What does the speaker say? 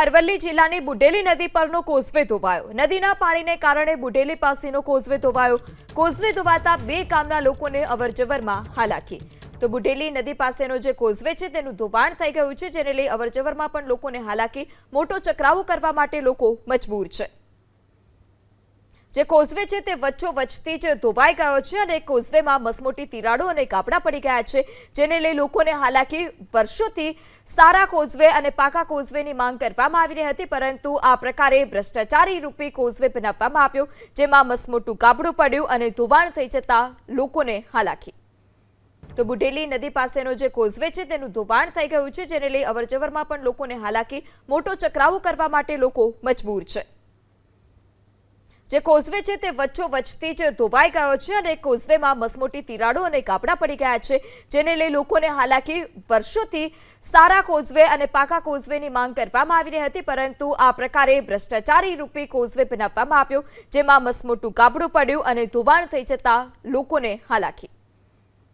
અરવલ્લી જિલ્લાની બુઢેલી નદી પરનો કોઝવે ધોવાયો। નદીના પાણીને કારણે બુઢેલી પાસેનો કોઝવે ધોવાયો। કોઝવે ધોવાતા બે ગામના લોકોને અવરજવરમાં હાલાકી। તો બુઢેલી નદી પાસેનો જે કોઝવે છે તેનું ધોવાણ થઈ ગયું છે, જેને લઈ અવરજવરમાં પણ લોકોને હાલાકી। મોટો ચકરાવો કરવા માટે લોકો મજબૂર છે। જે કોઝવે છે તે વચ્ચોવચ્ચથી જ ધોવાઈ ગયો છે અને કોઝવેમાં મસમોટી તિરાડો અને ગાબડા પડી ગયા છે, જેને લઈ લોકોને હાલાકી। વર્ષોથી સારા કોઝવે અને પાકા કોઝવેની માંગ કરવામાં આવી રહી હતી, પરંતુ આ પ્રકારે ભ્રષ્ટાચારી રૂપી કોઝવે બનાવવામાં આવ્યો, જેમાં મસમોટું ગાબડું પડ્યું અને ધોવાણ થઈ જતા લોકોને હાલાકી। તો બુઢેલી નદી પાસેનો જે કોઝવે છે તેનું ધોવાણ થઈ ગયું છે, જેને લઈ અવરજવરમાં પણ લોકોને હાલાકી। મોટો ચકરાવો કરવા માટે લોકો મજબૂર છે। જે કોઝવે છે તે વચ્ચોવચ્ચથી જ ધોવાઈ ગયો છે અને કોઝવેમાં મસમોટી તિરાડો અને ગાબડા પડી ગયા છે, જેને લઈ લોકોને હાલાકી। વર્ષોથી સારા કોઝવે અને પાકા કોઝવેની માંગ કરવામાં આવી રહી હતી, પરંતુ આ પ્રકારે ભ્રષ્ટાચારી રૂપી કોઝવે બનાવવામાં આવ્યો, જેમાં મસમોટું ગાબડું પડ્યું અને ધોવાણ થઈ જતા લોકોને હાલાકી।